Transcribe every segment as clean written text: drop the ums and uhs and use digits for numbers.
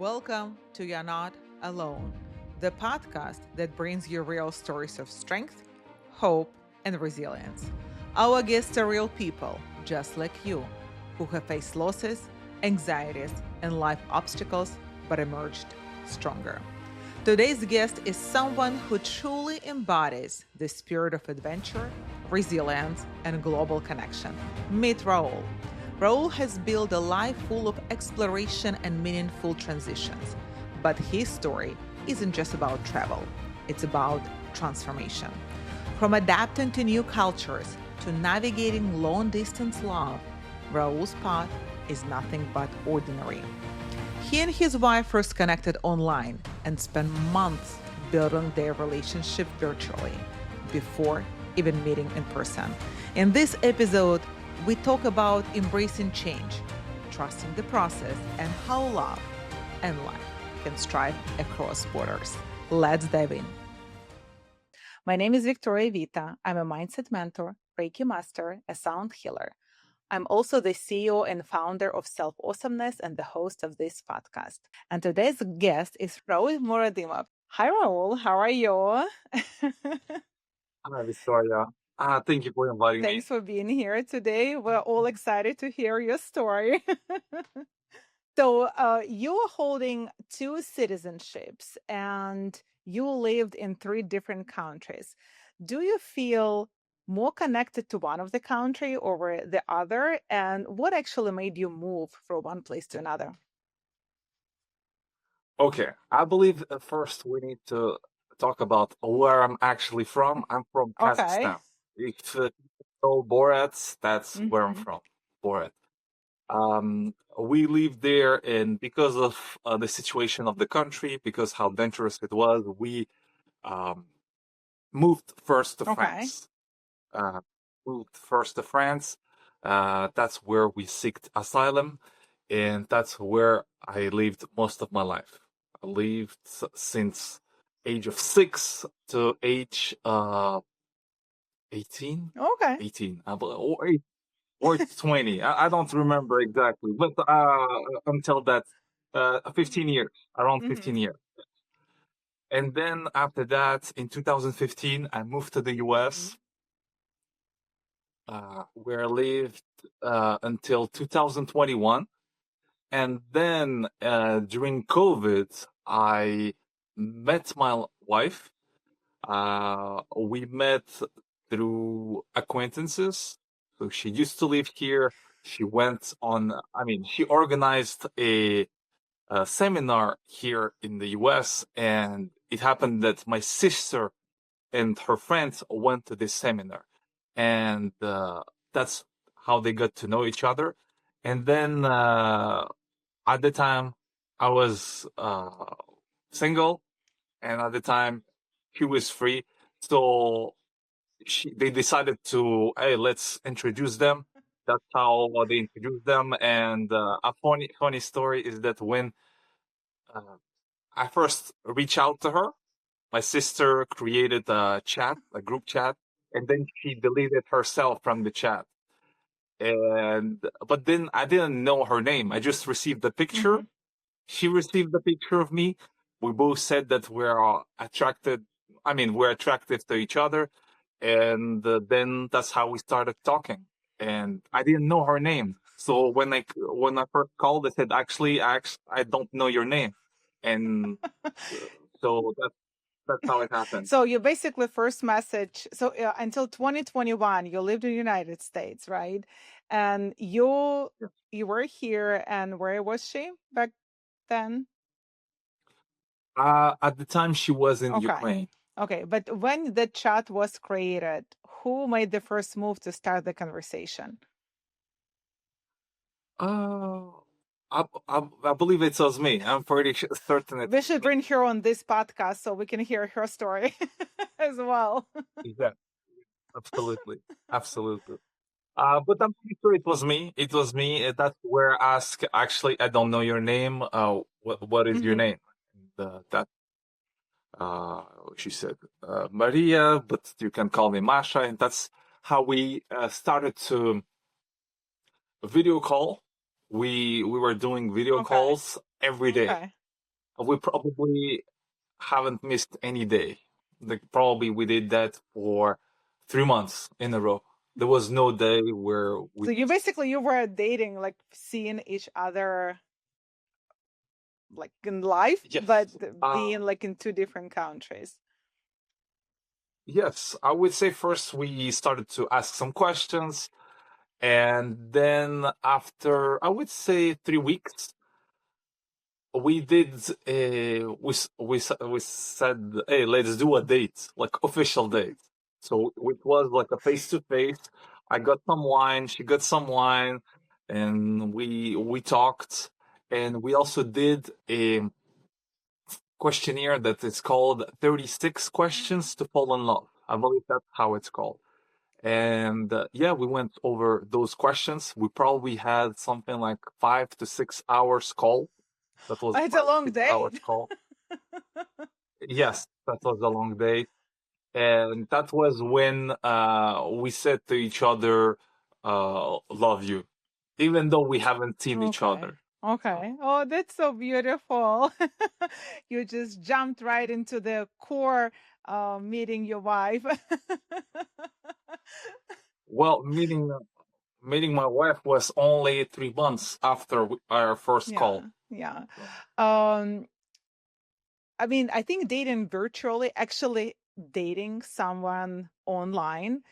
Welcome to You're Not Alone, the podcast that brings you real stories of strength, hope, and resilience. Our guests are real people, just like you, who have faced losses, anxieties, and life obstacles, but emerged stronger. Today's guest is someone who truly embodies the spirit of adventure, resilience, and global connection. Meet Raoul. Raoul has built a life full of exploration and meaningful transitions. But his story isn't just about travel, it's about transformation. From adapting to new cultures to navigating long distance love, Raoul's path is nothing but ordinary. He and his wife first connected online and spent months building their relationship virtually before even meeting in person. In this episode, we talk about embracing change, trusting the process, and how love and life can strive across borders. Let's dive in. My name is Victoria Vita. I'm a mindset mentor, Reiki master, a sound healer. I'm also the CEO and founder of Self Awesomeness and the host of this podcast. And today's guest is Raoul Muradimov. Hi, Raoul. How are you? Hi, Victoria. Thank you for inviting me. Thanks for being here today. We're all excited to hear your story. So, you are holding two citizenships and you lived in three different countries. Do you feel more connected to one of the country over the other? And what actually made you move from one place to another? Okay, I believe first we need to talk about where I'm actually from. I'm from Okay. Kazakhstan. If you know Borat, that's where I'm Mhm. from, Borat. We lived there, and because of the situation of the country, because how dangerous it was, we um, moved first to Okay. France. Uh, moved first to France. That's where we seeked asylum, and that's where I lived most of my life. I lived since age of 6 to age 18. Okay. 18, or 20. I don't remember exactly, but until that, 15 years, around 15 Mhm. years. And then after that, in 2015, I moved to the US, where I lived until 2021. And then during COVID, I met my wife. We met through acquaintances. So she used to live here. She went on, she organized a seminar here in the US. And it happened that my sister and her friends went to this seminar. And that's how they got to know each other. And then at the time, I was single, and at the time, he was free. So they decided to, hey, let's introduce them. That's how they introduced them. And a funny story is that when uh, I first reached out to her, my sister created a chat, a group chat, and then she deleted herself from the chat. But then I didn't know her name. I just received the picture. Mhm. She received a picture of me. We both said that we're attracted. We're attractive to each other, and then that's how we started talking. And I didn't know her name, so when I first called, I said, I don't know your name, and so that's how it happened. So you basically first message. So until 2021, you lived in the United States, right? And you were here, and where was she back then? At the time, she was in Okay. Ukraine. Okay, but when the chat was created, who made the first move to start the conversation? Oh, I believe it was me. I'm pretty certain it We was should me. bring her on this podcast so we can hear her story as well. Yeah, absolutely, absolutely. But I'm pretty sure it was me. It was me. That's where I asked. Actually, I don't know your name. What is your Mhm. name? And, that she said, Maria, but you can call me Masha. And that's how we started to video call. We were doing video Okay. calls every day. Okay. we probably haven't missed any day. Like probably we did that for 3 months in a row. There was no day where we So you missed. basically you were dating, like seeing each other like in life, Yes. but being like in two different countries. Yes, I would say first we started to ask some questions, and then after I would say 3 weeks, we did we said, hey, let's do a date, like official date. So it was like a face to face. I got some wine, she got some wine, and we talked, and we also did a questionnaire that is called 36 questions to fall in love. I believe that's how it's called. And yeah, we went over those questions. We probably had something like 5 to 6 hours call. That was Oh, it's a five long six hours date. call. Yes, that was a long day, and that was when we said to each other, "Love you," even though we haven't seen each Okay. other. Okay. Oh, that's so beautiful. You just jumped right into the core meeting your wife. Well, meeting my wife was only 3 months after our first Yeah, call. yeah. So, Um, I mean, I think dating virtually, actually dating someone online,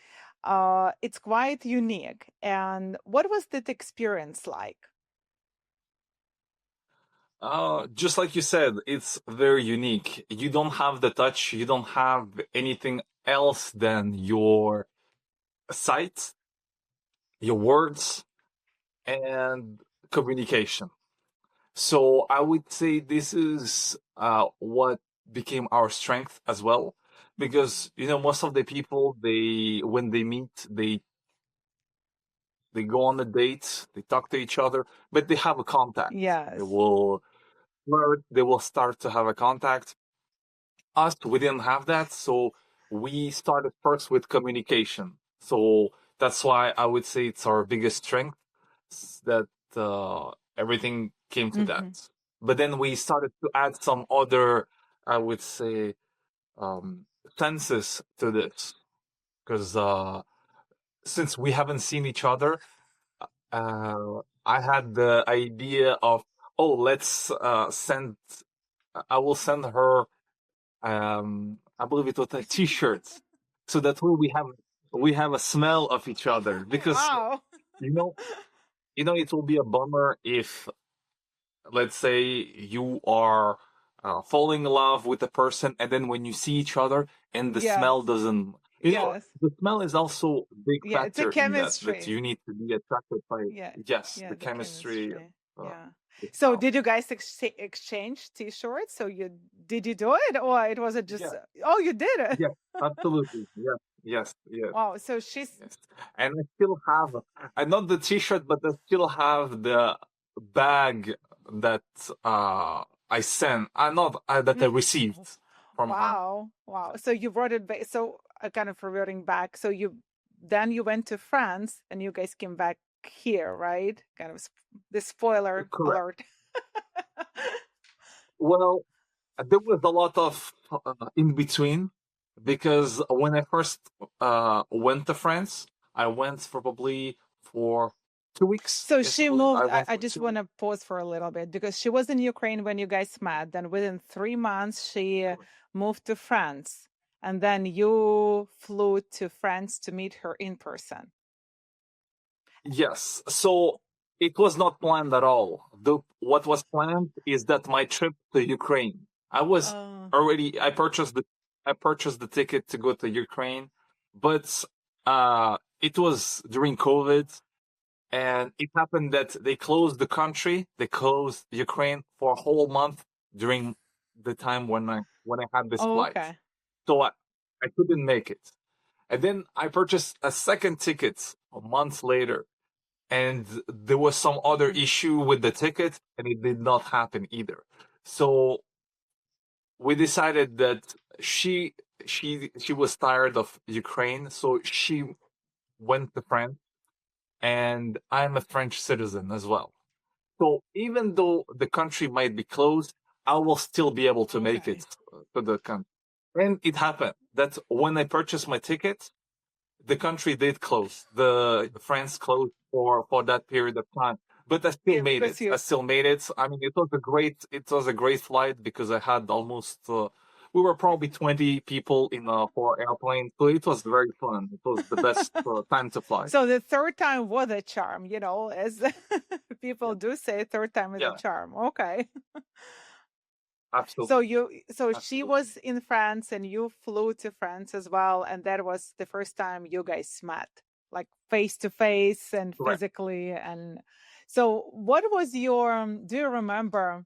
it's quite unique. And what was that experience like? just like you said, it's very unique. You don't have the touch. You don't have anything else than your sight, your words, and communication. So I would say this is what became our strength as well, because most of the people, they when they meet, they go on a date, they talk to each other, but they have a contact. They Yes. will flirt, they will start to have a contact. Us, we didn't have that, so we started first with communication. So that's why I would say it's our biggest strength, that everything came to that. Hmm. But then we started to add some other, I would say, um, senses to this, because since we haven't seen each other, I had the idea of, oh, let's send. I will send her, I believe it was a t-shirt, so that way we have a smell of each other, because Wow. you know it will be a bummer if, let's say, you are falling in love with a person, and then when you see each other and the Yes. smell doesn't, Yes. the smell is also a big Yeah, it's a factor in that chemistry. you need to be attracted by. Yeah. Yes, Yeah, the the chemistry, chemistry. uh, Yeah. the So smell. did you guys exchange t-shirts? So did you do it, or it was it just Yeah. oh, you did it. Yes, absolutely. Yes, yes, yes, Wow. So she's yes. And I still have, I not the t-shirt, but I still have the bag that I sent. I not that I received from her. wow. Wow. So you brought it back. So kind of reverting back. So you went to France and you guys came back here, right? Kind of the spoiler Correct. alert. Well, there was a lot of in between, because when I first went to France, I went probably for 2 weeks. So Yes, I she believe moved. I I, went I for just two want weeks. to pause for a little bit because she was in Ukraine when you guys met. Then within 3 months, she Correct. moved to France. And then you flew to France to meet her in person. Yes. So it was not planned at all. What was planned is that my trip to Ukraine. I was Oh, already. I purchased the ticket to go to Ukraine, but it was during COVID, and it happened that they closed the country. They closed Ukraine for a whole month during the time when I had this oh, flight. okay. So I couldn't make it. And then I purchased a second ticket a month later, and there was some other Mhm. issue with the ticket, and it did not happen either. So we decided that she was tired of Ukraine, so she went to France, and I'm a French citizen as well. So even though the country might be closed, I will still be able to make Okay. it to the country. And it happened that when I purchased my ticket, the country did close. The France closed for that period of time. But I still Yeah, made because it. I still made it. I mean, it was a great flight because I had almost we were probably 20 people in a 4 airplane, so it was very fun. It was the best time to fly. So the third time was a charm, as Yeah, people do say, third time is a yeah, charm. Okay. So absolutely, she absolutely was in France and you flew to France as well, and that was the first time you guys met, like face to face and correct. physically. And so, what was your? Do you remember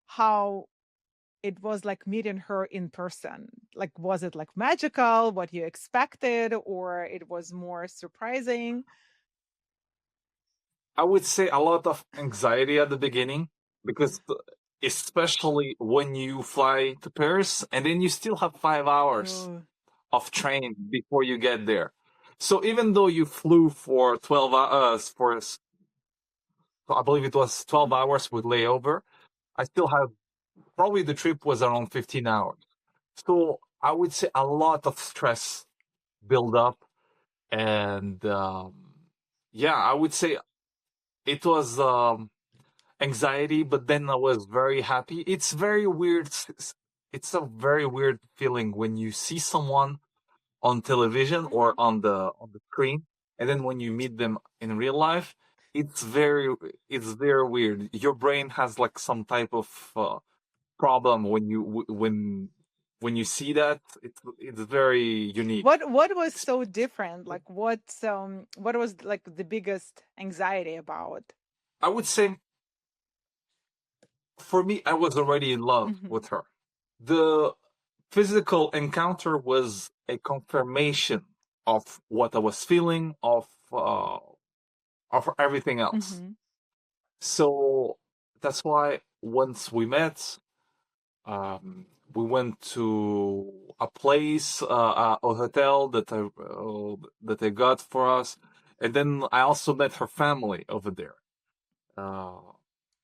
how it was like meeting her in person? Like, was it like magical, what you expected, or it was more surprising? I would say a lot of anxiety at the beginning because especially when you fly to Paris and then you still have 5 hours Oh, of train before you get there. So even though you flew for 12 hours, I believe it was 12 hours with layover, I still have probably the trip was around 15 hours. So I would say a lot of stress build up. And yeah, I would say it was anxiety, but then I was very happy. It's very weird. It's a very weird feeling when you see someone on television or mhm. on the screen, and then when you meet them in real life, it's very weird. Your brain has like some type of problem when you see that. It's very unique. What was It's- so different? Like, what was like the biggest anxiety about? I would say for me, I was already in love Hmm. with her. The physical encounter was a confirmation of what I was feeling, of everything else. Hmm. So that's why once we met, um, we went to a place, a hotel that I got for us, and then I also met her family over there. Uh,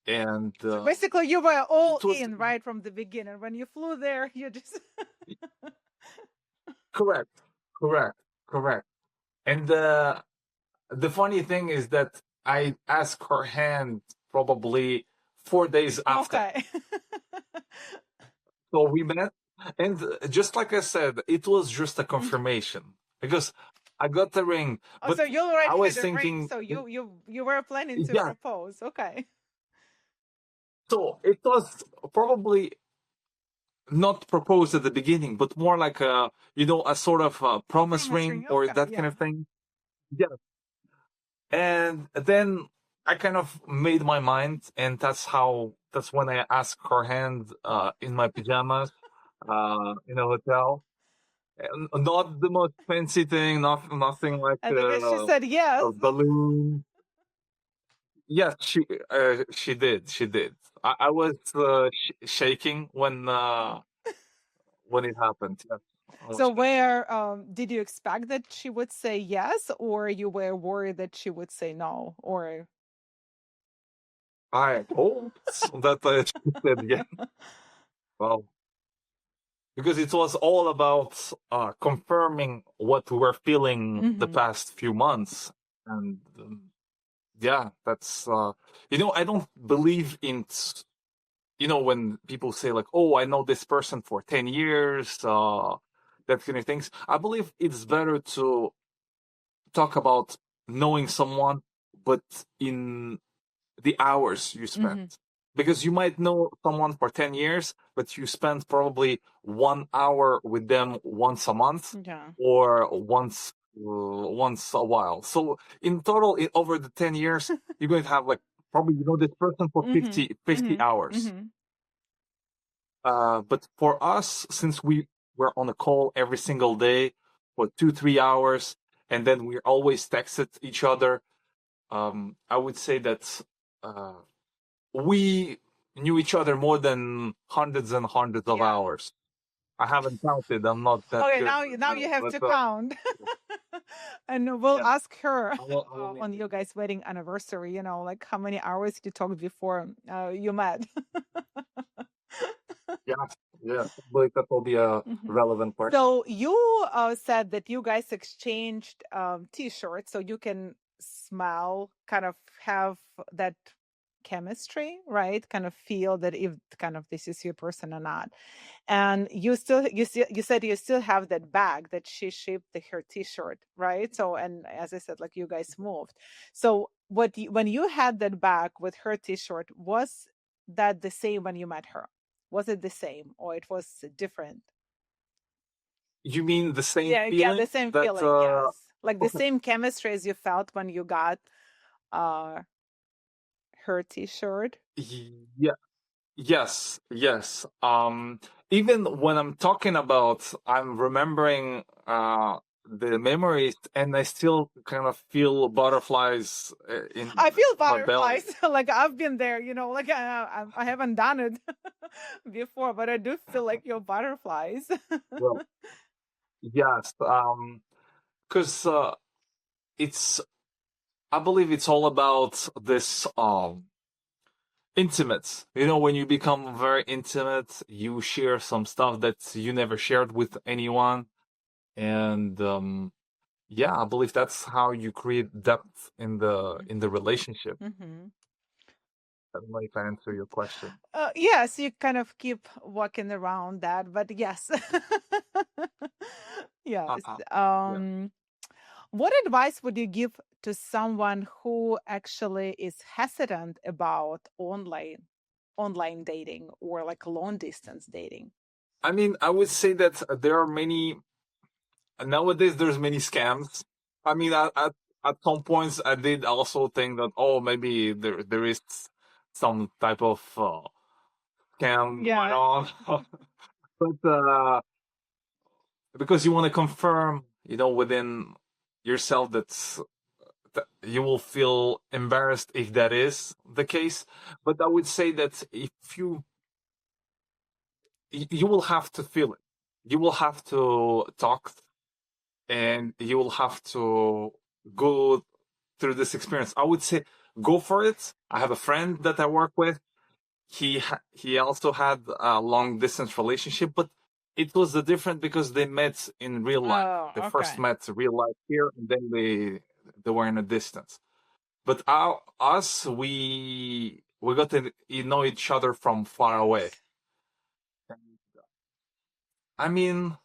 and So basically, you were all it was in right from the beginning. When you flew there, you just correct, correct, correct. And the funny thing is that I asked her hand probably 4 days after. okay. So we met, and just like I said, it was just a confirmation because I got the ring, Oh, but so you I already was had a ring. thinking, So you were planning to yeah. propose. Okay. So it was probably not proposed at the beginning, but more like a sort of Oh, promise promise ring ring. or Okay. that kind Yeah. of thing. Yeah. And then I kind of made my mind, and that's when I asked her hand in my pajamas in a hotel. And not the most fancy thing, nothing like And I guess she said yes. a balloon. Yes, she did. She did. I was shaking when it happened. Yes, I was So shaking. where did you expect that she would say yes, or you were worried that she would say no, or I hoped that she said yes. Well, because it was all about confirming what we were feeling the hmm past few months, and yeah, that's I don't believe in when people say like, oh, I know this person for 10 years, that kind of things. I believe it's better to talk about knowing someone, but in the hours you spent. hmm Because you might know someone for 10 years, but you spend probably 1 hour with them once a month yeah. or once a while. So in total, over the 10 years, you're going to have like probably this person for hmm 50 hmm hours. hmm But for us, since we were on a call every single day for 2, 3 hours, and then we always texted each other, I would say that uh, we knew each other more than hundreds and hundreds of Yeah. hours. I haven't counted. I'm not that Okay, good now with now math, you have but to count. And we'll yeah, ask her I will need on to. your guys' wedding anniversary, like how many hours you talked before you met. Yeah, yeah. I believe that will be a Mhm. relevant part. So you said that you guys exchanged t-shirts so you can smell, kind of have that chemistry, right? Kind of feel that if kind of this is your person or not. And you said you still have that bag that she shipped her t-shirt, right? So, and as I said, like you guys moved. So when you had that bag with her t-shirt, was that the same when you met her? Was it the same or it was different? You mean the same Yeah, feeling the same that feeling, yes. Like the same chemistry as you felt when you got uh her t-shirt. yeah, yes, yes. Even when I'm talking about, I'm remembering the memories, and I still kind of feel butterflies in I feel my belly. butterflies. Like I've been there, like I haven't done it before, but I do feel like your butterflies. Well, yes, because it's, I believe it's all about this intimate. You know, when you become very intimate, you share some stuff that you never shared with anyone, and yeah, I believe that's how you create depth in the relationship. Hmm. I don't know if I answer your question. Yes, you kind of keep walking around that, but yes. Yes. Uh-huh. Yeah. What advice would you give to someone who actually is hesitant about online dating or like long distance dating? I mean, I would say that there are many nowadays. There's many scams. I mean, at some points, I did also think that, oh, maybe there is some type of scam going Yeah. on, but because you want to confirm, you know, within yourself that you will feel embarrassed if that is the case. But I would say that if you will have to feel it, you will have to talk, and you will have to go through this experience. I would say go for it. I have a friend that I work with. He also had a long distance relationship, but it was different because they met in real life. Oh, They first okay. met real life here, and then they were in a distance. But us, we got to know each other from far away. I mean,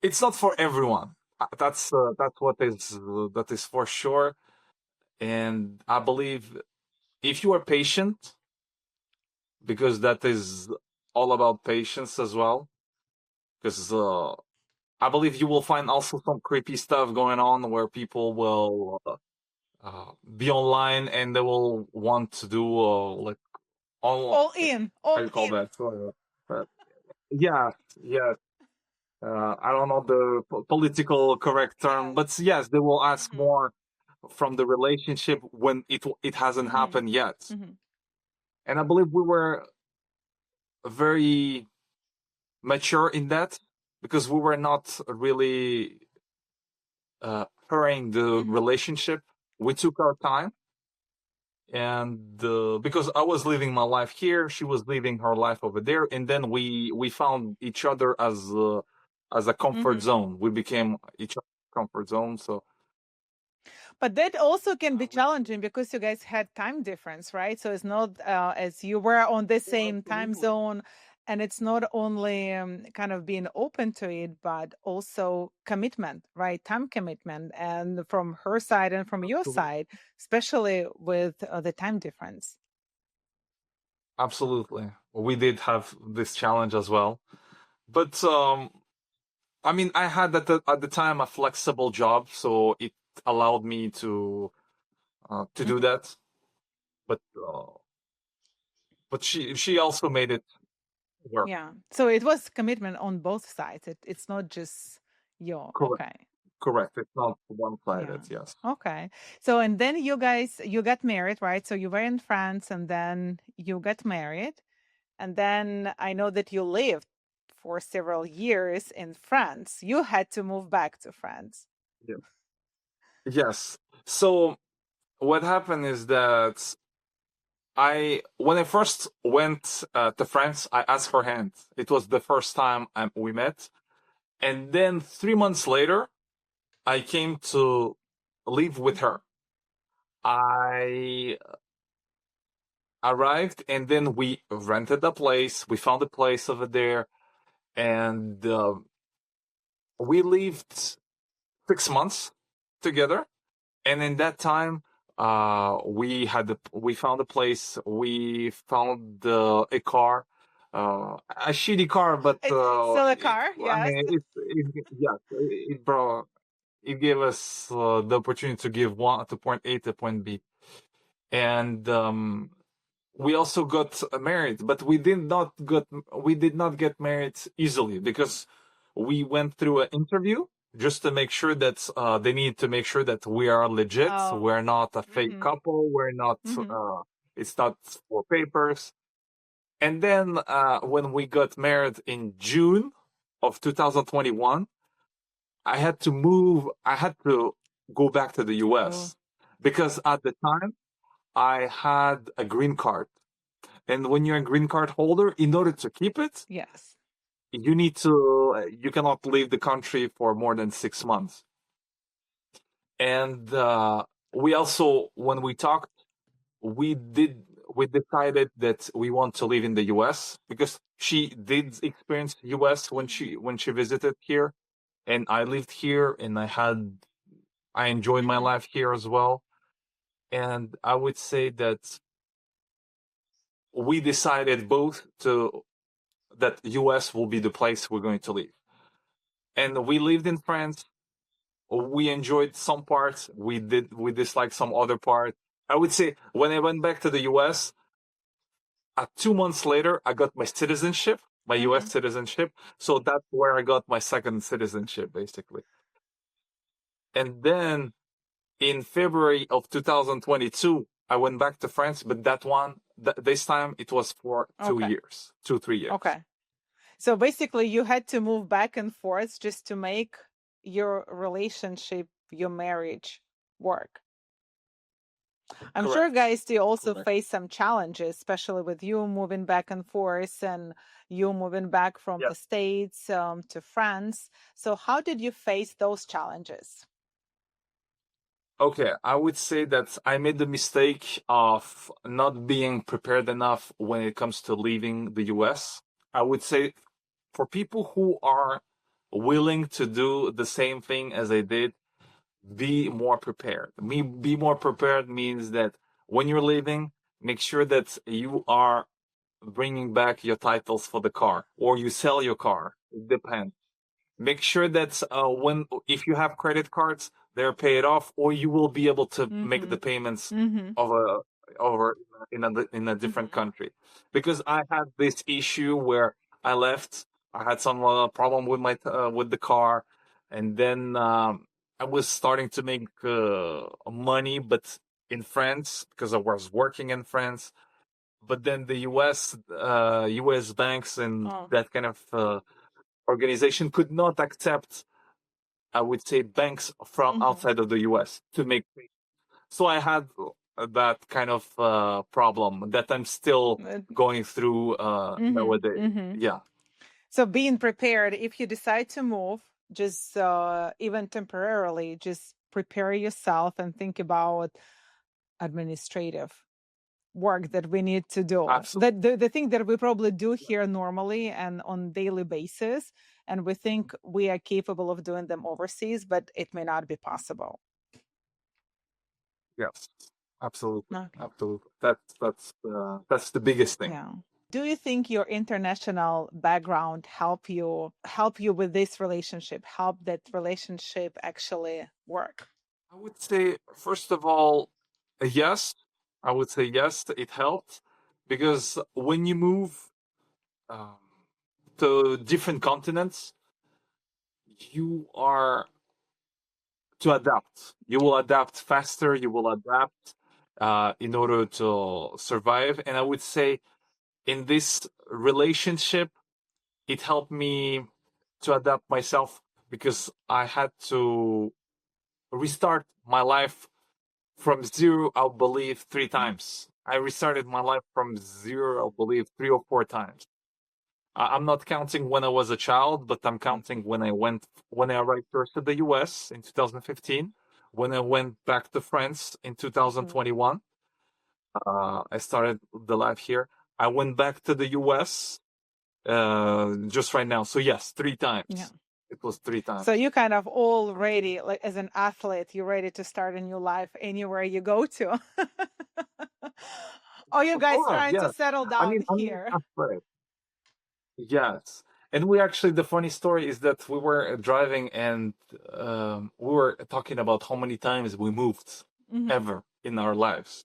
it's not for everyone. That's what is that is for sure. And I believe if you are patient, because that is all about patience as well. Because I believe you will find also some creepy stuff going on where people will be online and they will want to do like all, All in, how all you call in. that? Yeah, yeah. I don't know the political correct term, Yes. but yes, they will ask Mm-hmm. more from the relationship when it hasn't Mm-hmm. happened yet. Mm-hmm. And I believe we were very mature in that because we were not really hurrying the Mm-hmm. relationship. We took our time, and because I was living my life here, she was living her life over there, and then we found each other as a comfort Mm-hmm. zone. We became each other's comfort zone. So But that also can I be would say, challenging because you guys had time difference, right? So it's not as you were on the oh, same time absolutely, zone, and it's not only kind of being open to it, but also commitment, right? Time commitment, and from her side and from your absolutely, side, especially with the time difference. absolutely. We did have this challenge as well, but I mean, I had at the time a flexible job, so it allowed me to do Mhm. that. But she also made it work. Yeah. So it was commitment on both sides. It's not just your Correct. okay. Correct. It's not one Yeah. sided. Yes. Okay. So and then you got married, right? So you were in France and then you got married. And then I know that you lived for several years in France. You had to move back to France. Yes. Yes. So what happened is that when I first went to France, I asked her hand. It was the first time we met, and then 3 months later, I came to live with her. I arrived, and then we rented a place. We found a place over there, and we lived 6 months together. And in that time, we found a place. We found a car, a shitty car, but It's still a car, I yes. mean, yeah, it brought it gave us the opportunity to give one to point A to point B, and we also got married, but we did not get married easily because we went through an interview just to make sure that they need to make sure that we are legit. Oh. We're not a fake Mm-hmm. couple. We're not. Mm-hmm. It's not for papers. And then when we got married in June of 2021, I had to move. I had to go back to the Oh, U.S. because at the time I had a green card. And when you're a green card holder, in order to keep it, yes. you cannot leave the country for more than 6 months. And we also, when we talked, we did, we decided that we want to live in the US because she did experience US when she visited here, and I lived here, and I enjoyed my Mm-hmm. life here as well. And I would say that we decided both to that US will be the place we're going to live. And we lived in France. We enjoyed some parts. We disliked some other part. I would say when I went back to the US, 2 months later, I got my citizenship, my Mm-hmm. US citizenship. So that's where I got my second citizenship, basically. And then in February of 2022, I went back to France, but this time it was for Okay. 3 years. Okay. So basically, you had to move back and forth just to make your relationship, your marriage work. I'm sure, Correct. guys, you also Correct. face some challenges, especially with you moving back and forth and you moving back from Yeah. the States to France. So, how did you face those challenges? Okay, I would say that I made the mistake of not being prepared enough when it comes to leaving the US. I would say for people who are willing to do the same thing as I did, be more prepared. Be more prepared means that when you're leaving, make sure that you are bringing back your titles for the car or you sell your car. It depends. Make sure that when if you have credit cards, they're paid off, or you will be able to make Mm-hmm. the payments Mm-hmm. of a over in a different Mm-hmm. country. Because I had this issue where I left. I had some problem with my with the car, and then I was starting to make money, but in France because I was working in France. But then the U.S. banks and Oh. that kind of organization could not accept, I would say, banks from Mm-hmm. outside of the US to make. So I had that kind of problem that I'm still going through Mm-hmm. nowadays. Mm-hmm. Yeah, So, being prepared, if you decide to move, just even temporarily, just prepare yourself and think about administrative work that we need to do. absolutely. The thing that we probably do here normally and on daily basis, and we think we are capable of doing them overseas, but it may not be possible. Yes, absolutely, Okay. absolutely. That's the biggest thing. Yeah. Do you think your international background help you with this relationship, help that relationship actually work? I would say first of all, yes. I would say yes. It helped because when you move um, to different continents, you are to adapt. You will adapt faster. You will adapt in order to survive. And I would say in this relationship, it helped me to adapt myself because I had to restart my life from zero, I believe, three Mm. times I restarted my life from zero, I believe, 3 or 4 times. I'm not counting when I was a child, but I'm counting when I arrived first to the US in 2015, when I went back to France in 2021. I started the life here. I went back to the US just right now. So yes, 3 times. Yeah. It was 3 times. So you kind of all ready, like as an athlete, you're ready to start a new life anywhere you go to. Oh, you guys trying to Yes. settle I down mean, I'm here. not afraid. Yes. And we actually, the funny story is that we were driving and we were talking about how many times we moved ever in our lives.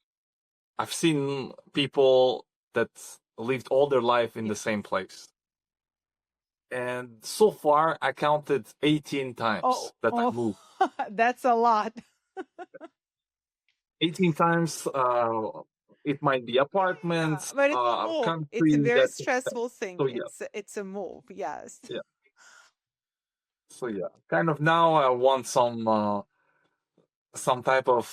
I've seen people that lived all their life in the same place. And so far, I counted 18 times that I moved. That's a lot. 18 times, it might be apartments, But it's a move. It's a country very that. stressful thing. So yeah, It's a move. Yes. yeah. So yeah, kind of now I want some type of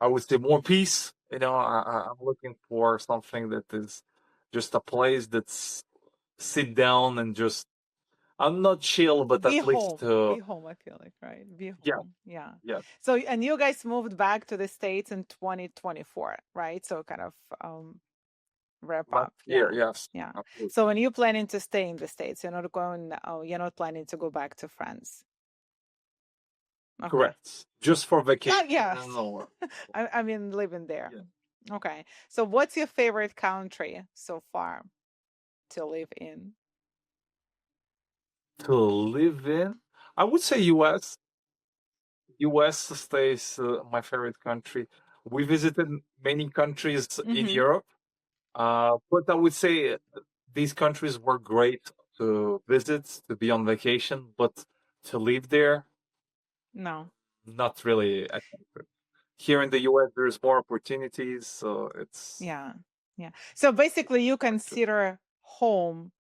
I would say more peace. I'm looking for something that is just a place that's sit down and just I'm not chill, but Be at least home. Be home, I feel like, right? Be yeah, home. Yeah. yeah, So, and you guys moved back to the States in 2024, right? So kind of wrap last up. year, Yeah. yes, Yeah. absolutely. So when you're planning to stay in the States, you're not planning to go back to France. Okay. Correct. Just for vacation Yes. or I mean, living there. yeah. Okay. So what's your favorite country so far to live in? To live in, I would say U.S. U.S. stays my favorite country. We visited many countries in Europe, but I would say these countries were great to visit, to be on vacation, but to live there, No. not really. I think here in the U.S., there's more opportunities, so it's Yeah. Yeah. So basically you hard to. consider home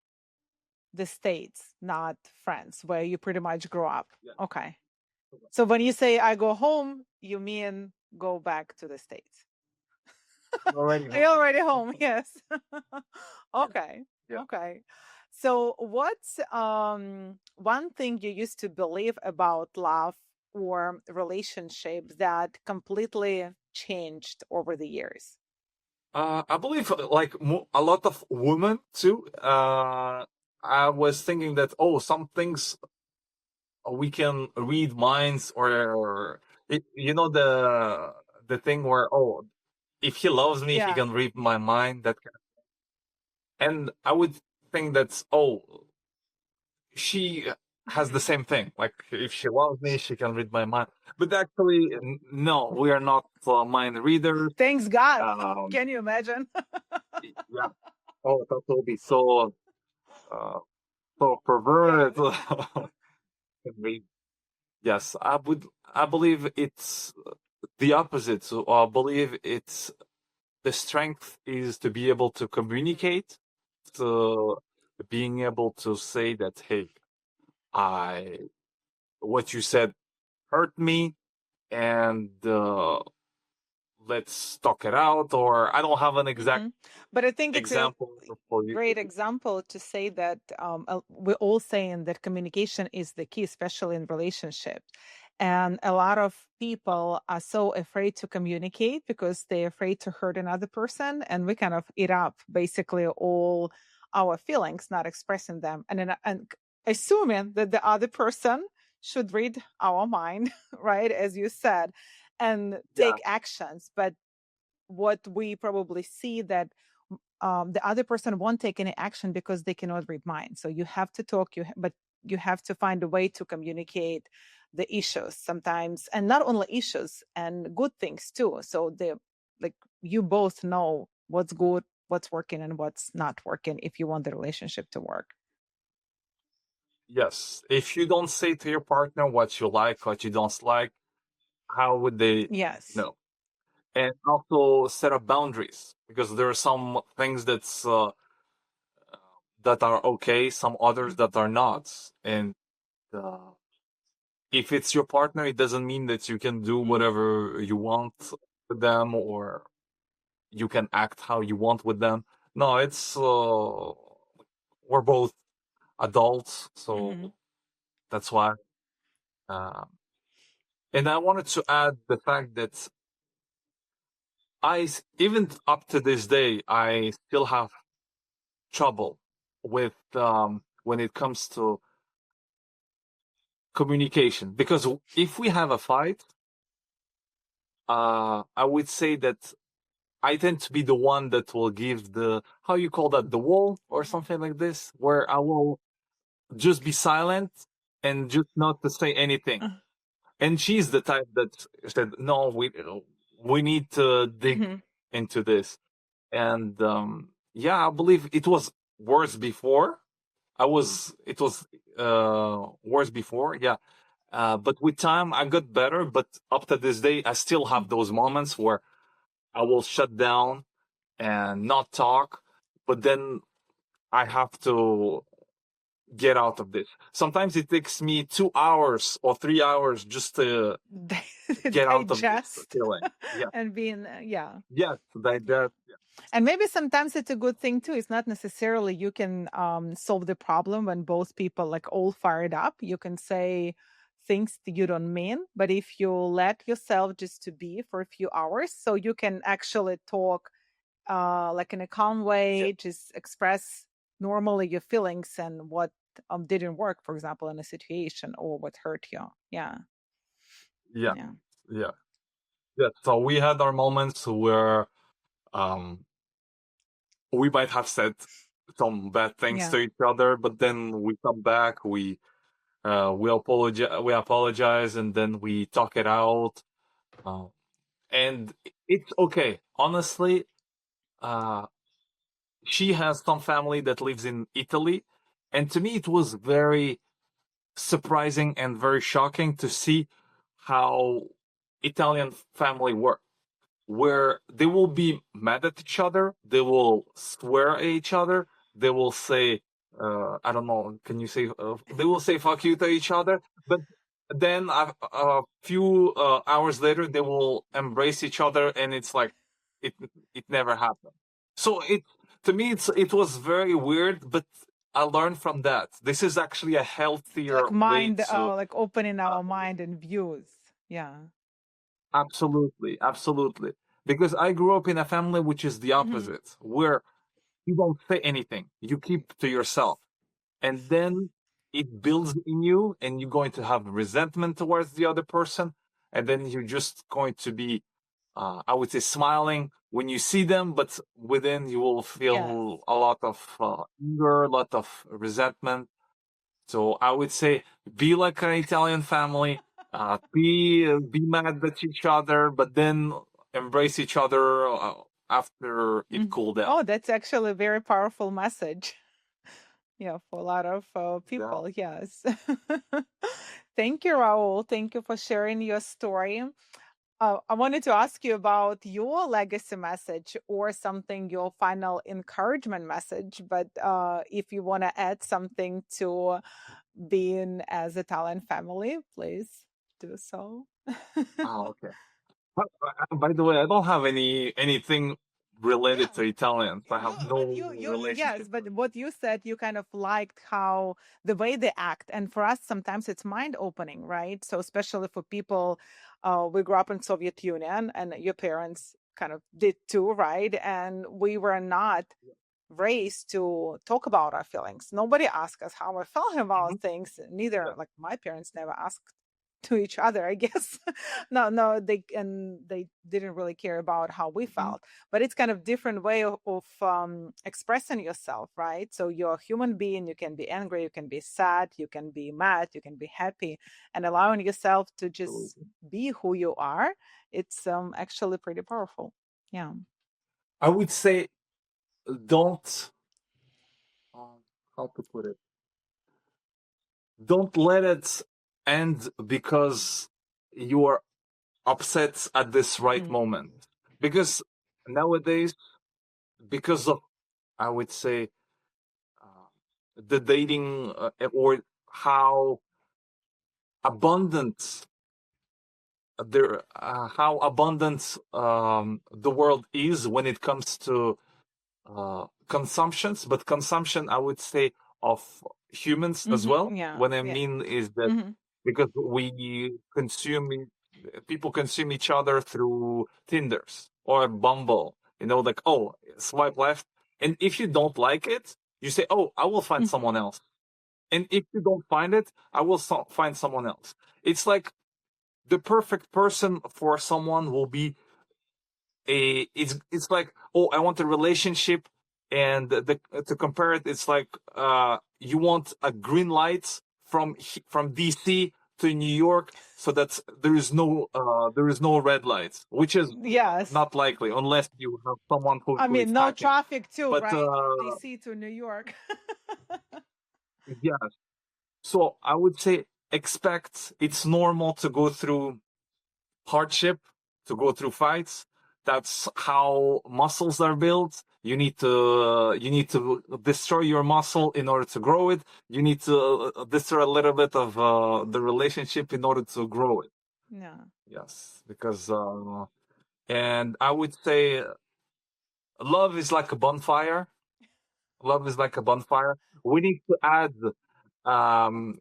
the States, not France, where you pretty much grew up. Yeah. Okay. So when you say I go home, you mean go back to the States. I'm already You're home. already home, yes. Okay. Yeah. Okay. So what's one thing you used to believe about love or relationship that completely changed over the years? I believe like a lot of women too. I was thinking that some things we can read minds or the thing where if he loves me he Yeah. can read my mind and I would think that's she has the same thing, like if she loves me she can read my mind, but actually no, we are not mind readers. Thanks God. um Can you imagine? yeah, that will be uh so perverted. Can read. Yes, I believe it's the opposite. So I believe it's the strength is to be able to communicate, to being able to say that, hey, I what you said hurt me, and let's talk it out. Or I don't have an exact But I think it's a example for you. great example to say that we're all saying that communication is the key, especially in relationships. And a lot of people are so afraid to communicate because they're afraid to hurt another person. And we kind of eat up basically all our feelings, not expressing them. And assuming that the other person should read our mind, right? As you said, and Yeah. take actions. But what we probably see that the other person won't take any action because they cannot read minds. So you have to talk, but you have to find a way to communicate the issues sometimes, and not only issues and good things too. So like you both know what's good, what's working, and what's not working if you want the relationship to work. Yes. If you don't say to your partner what you like, what you don't like, how would they Yes. know? And also set up boundaries, because there are some things that are okay, some others that are not. And uh, if it's your partner, it doesn't mean that you can do whatever you want with them, or you can act how you want with them. No, it's we're both adults, Mm-hmm. so that's why. Uh, and I wanted to add the fact that even up to this day, I still have trouble with when it comes to communication. Because if we have a fight, I would say that I tend to be the one that will give the, how you call that, the wall or something like this, where I will just be silent and just not to say anything. And she's the type that said, "No, we need to dig Mm-hmm. into this." And yeah, I believe it was worse before. It was worse before, yeah. But with time, I got better. But up to this day, I still have those moments where I will shut down and not talk. But then I have to get out of this. Sometimes it takes me 2 hours or 3 hours just to get out of this Digest feeling. Yeah. and being, yeah. Yes, digest. And maybe sometimes it's a good thing too. It's not necessarily you can solve the problem when both people like all fired up. You can say things that you don't mean, but if you let yourself just to be for a few hours, so you can actually talk like in a calm Yeah. way, just express normally your feelings and what didn't work, for example, in a situation or what hurt you. Yeah, Yeah. yeah, Yeah. Yeah. So we had our moments where um we might have said some bad things yeah. to each other, but then we come back, we apologize, and then we talk it out. Uh, and it's okay. Honestly, uh, she has some family that lives in Italy, and to me, it was very surprising and very shocking to see how Italian family work, where they will be mad at each other, they will swear at each other, they will say, I don't know, can you say, they will say fuck you to each other, but then a few hours later, they will embrace each other, and it's like it it never happened. So to me, it was very weird, but I learned from that. This is actually a Like healthier way mind, to. like opening Uh, our mind and views. Yeah. Absolutely, absolutely. Because I grew up in a family which is the Hmm. opposite, where you don't say anything, you keep to yourself. And then it builds in you, and you're going to have resentment towards the other person. And then you're just going to be, I would say, smiling when you see them, but within you will Yes. feel a lot of anger, a lot of resentment. So I would say be like an Italian family, be mad at each other, but then embrace each other after it Mhm. cooled down. Oh, that's actually a very powerful message. Yeah, for a lot of Yeah. people. Yes. Thank you, Raoul. Thank you for sharing your story. I wanted to ask you about your legacy message or something, your final encouragement message. But if you want to add something to being as a talent family, please do so. Ah, okay. By the way, I don't have anything related Yeah. to Italians. I No, have but no yes, relationship with. but what you said, you kind of liked how the way they act. And for us, sometimes it's mind opening, right? So, especially for people, we grew up in Soviet Union and your parents kind of did too, right? And we were not raised to talk about our feelings. Nobody asked us how we're feeling Mhm. about things. Yeah. Neither, like my parents never asked to each other, I guess. No, no, they didn't really care about how we Mhm. felt. But it's kind of different way of expressing yourself, right? So you're a human being. You can be angry, you can be sad, you can be mad, you can be happy, and allowing yourself to just Absolutely. be who you are. It's actually pretty powerful. Yeah. I would say don't, how to put it, don't let it end because you are upset at this right Mhm. moment. Because nowadays, because of, I would say, the dating or how abundant how abundant the world is when it comes to consumptions, but consumption, I would say, of humans as well. Yeah. What I Yeah. mean is that because people consume each other through Tinders or Bumble, like, oh, swipe left. And if you don't like it, you say, oh, I will find someone else. And if you don't find it, I will find someone else. It's like the perfect person for someone will be it's like, oh, I want a relationship, and to compare it, it's like you want a green light from DC to New York, so that there is no red lights, which is Yes. not likely unless you have someone I who is mean, no hacking. traffic too, But right? DC to New York. yeah, so I would say expect it's normal to go through hardship, to go through fights. That's how muscles are built. You need to destroy your muscle in order to grow it. You need to destroy a little bit of the relationship in order to grow it. Yeah. Yes, because and I would say love is like a bonfire. Love is like a bonfire. We need to add um,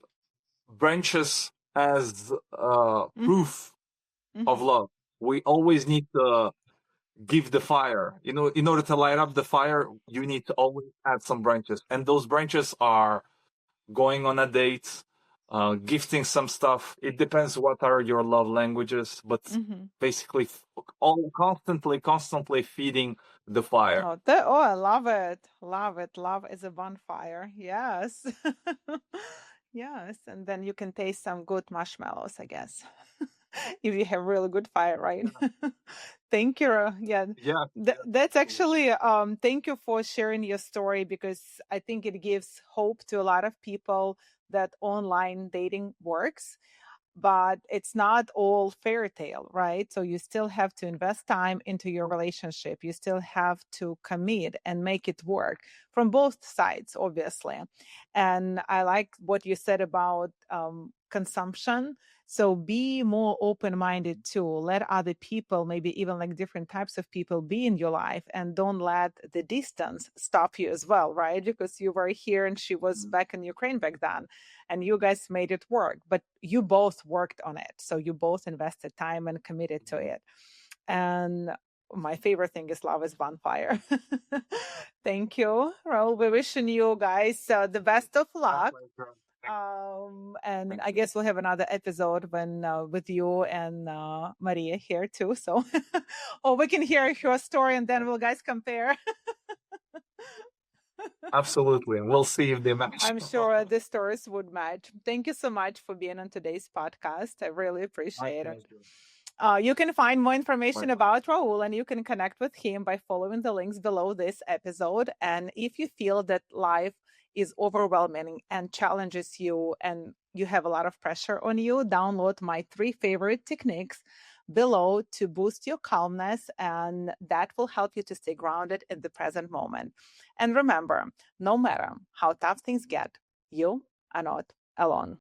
branches as proof of love. We always need to give the fire. In order to light up the fire, you need to always add some branches. And those branches are going on a date, gifting some stuff. It depends what are your love languages, but basically all constantly feeding the fire. I love it. Love it. Love is a bonfire. Yes. Yes. And then you can taste some good marshmallows, I guess. If you have really good fire, right? Thank you. Yeah. Yeah. That's actually thank you for sharing your story, because I think it gives hope to a lot of people that online dating works, but it's not all fairy tale, right? So you still have to invest time into your relationship. You still have to commit and make it work from both sides, obviously. And I like what you said about consumption. So be more open minded too. Let other people, maybe even like different types of people, be in your life, and don't let the distance stop you as well, right? Because you were here and she was back in Ukraine back then, and you guys made it work, but you both worked on it. So you both invested time and committed to it. And my favorite thing is love is bonfire. Thank you, Raoul. We're wishing you guys the best of luck. And I guess we'll have another episode when with you and Maria here too. So, or we can hear your story and then we'll guys compare. Absolutely. And we'll see if they match. I'm sure the stories would match. Thank you so much for being on today's podcast. I really appreciate it. You can find more information about Raoul, and you can connect with him by following the links below this episode. And if you feel that life is overwhelming and challenges you and you have a lot of pressure on you, download my 3 favorite techniques below to boost your calmness, and that will help you to stay grounded in the present moment. And remember, no matter how tough things get, you are not alone.